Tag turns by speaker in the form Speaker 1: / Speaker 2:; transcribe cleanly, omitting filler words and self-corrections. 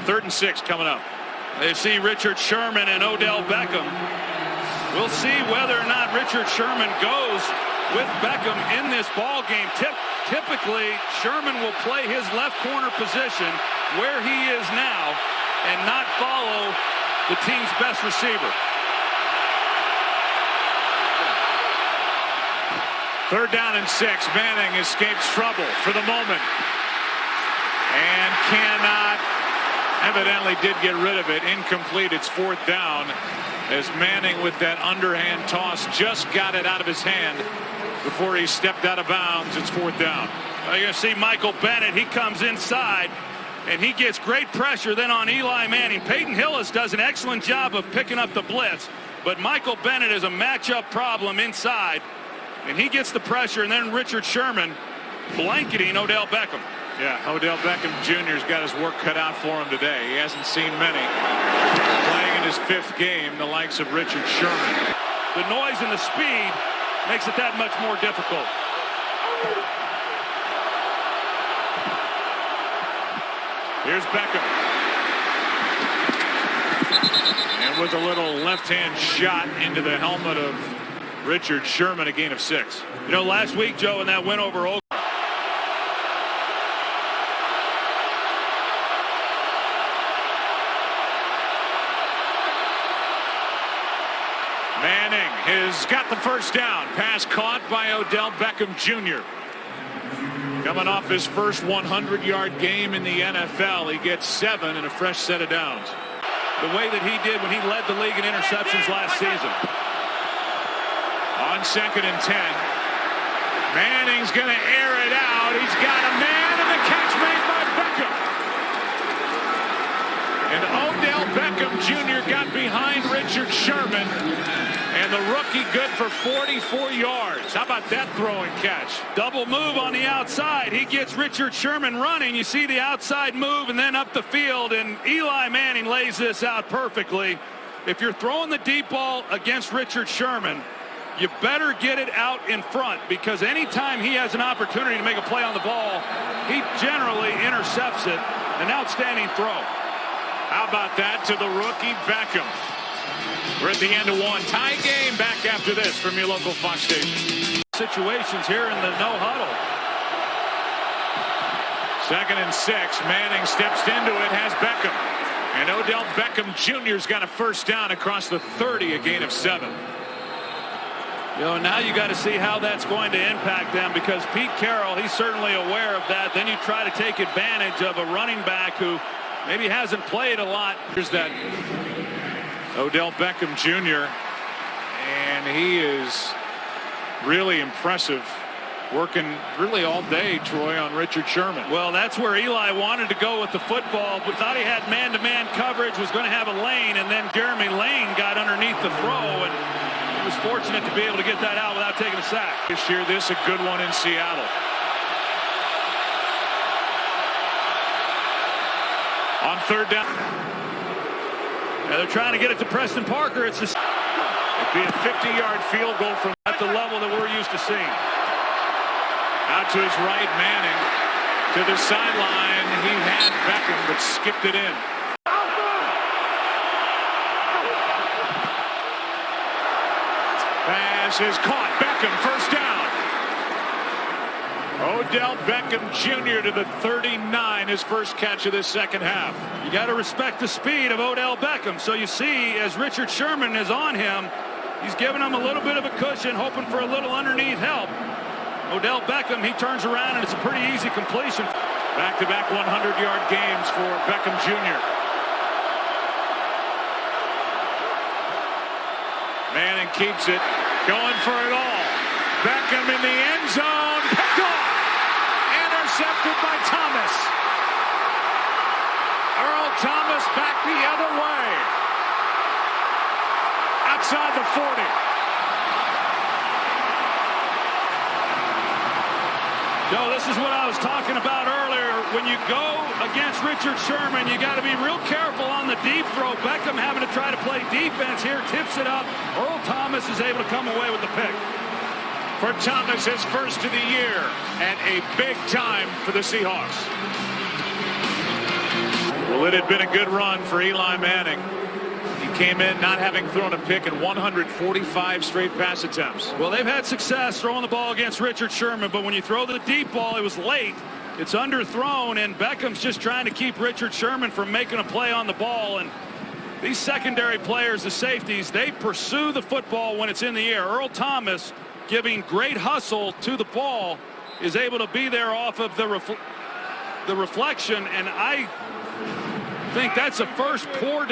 Speaker 1: 3rd and 6 coming up.
Speaker 2: They see Richard Sherman and Odell Beckham. We'll see whether or not Richard Sherman goes with Beckham in this ball game. Typically, Sherman will play his left corner position where he is now and not follow the team's best receiver.
Speaker 1: 3rd down and 6. Manning escapes trouble for the moment and cannot. Evidently did get rid of it. Incomplete. It's 4th down as Manning with that underhand toss just got it out of his hand before he stepped out of bounds. It's 4th down.
Speaker 2: You're going to see Michael Bennett. He comes inside and he gets great pressure then on Eli Manning. Peyton Hillis does an excellent job of picking up the blitz, but Michael Bennett is a matchup problem inside, and he gets the pressure, and then Richard Sherman blanketing Odell Beckham.
Speaker 1: Yeah, Odell Beckham Jr.'s got his work cut out for him today. He hasn't seen many. Playing in his 5th game, the likes of Richard Sherman.
Speaker 2: The noise and the speed makes it that much more difficult.
Speaker 1: Here's Beckham. And with a little left-hand shot into the helmet of Richard Sherman, a gain of 6.
Speaker 2: You know, last week, Joe, in that win over Oakland,
Speaker 1: Manning has got the 1st down. Pass caught by Odell Beckham Jr. Coming off his first 100-yard game in the NFL. He gets 7 and a fresh set of downs.
Speaker 2: The way that he did when he led the league in interceptions last season.
Speaker 1: On 2nd and 10. Manning's going to air it out. He's got a man, and the catch made by Beckham. And Odell Beckham Jr. got behind Richard Sherman. And the rookie good for 44 yards. How about that throw and catch?
Speaker 2: Double move on the outside. He gets Richard Sherman running. You see the outside move and then up the field. And Eli Manning lays this out perfectly. If you're throwing the deep ball against Richard Sherman, you better get it out in front, because anytime he has an opportunity to make a play on the ball, he generally intercepts it. An outstanding throw.
Speaker 1: How about that to the rookie Beckham? We're at the end of one. Tie game. Back after this from your local Fox station.
Speaker 2: Situations here in the no huddle.
Speaker 1: 2nd and 6. Manning steps into it. Has Beckham. And Odell Beckham Jr.'s got a 1st down across the 30. A gain of 7.
Speaker 2: You know, now you got to see how that's going to impact them, because Pete Carroll, he's certainly aware of that. Then you try to take advantage of a running back who maybe hasn't played a lot.
Speaker 1: Here's that Odell Beckham Jr. And he is really impressive. Working really all day, Troy, on Richard Sherman.
Speaker 2: Well, that's where Eli wanted to go with the football, but thought he had man-to-man coverage, was going to have a lane, and then Jeremy Lane got underneath the throw, and he was fortunate to be able to get that out without taking a sack.
Speaker 1: This year, this a good one in Seattle. On 3rd down.
Speaker 2: Now they're trying to get it to Preston Parker. It's just
Speaker 1: it'd be a 50-yard field goal from
Speaker 2: at the level that we're used to seeing.
Speaker 1: Out to his right, Manning. To the sideline. He had Beckham, but skipped it in. Pass is caught. Beckham, 1st down. Odell Beckham Jr. to the 39, his first catch of this 2nd half.
Speaker 2: You got to respect the speed of Odell Beckham. So you see, as Richard Sherman is on him, he's giving him a little bit of a cushion, hoping for a little underneath help. Odell Beckham, he turns around, and it's a pretty easy completion.
Speaker 1: Back-to-back 100-yard games for Beckham Jr. Manning keeps it, going for it all. Beckham in the end zone, picked off. Intercepted by Thomas. Earl Thomas back the other way. Outside the 40.
Speaker 2: Joe, this is what I was talking about earlier. When you go against Richard Sherman, you got to be real careful on the deep throw. Beckham having to try to play defense here, tips it up. Earl Thomas is able to come away with the pick.
Speaker 1: For Thomas, his first of the year, and a big time for the Seahawks. Well, it had been a good run for Eli Manning. He came in not having thrown a pick in 145 straight pass attempts.
Speaker 2: Well, they've had success throwing the ball against Richard Sherman, but when you throw the deep ball, it was late. It's underthrown, and Beckham's just trying to keep Richard Sherman from making a play on the ball. And these secondary players, the safeties, they pursue the football when it's in the air. Earl Thomas, giving great hustle to the ball, is able to be there off of the reflection, and I think that's a first poor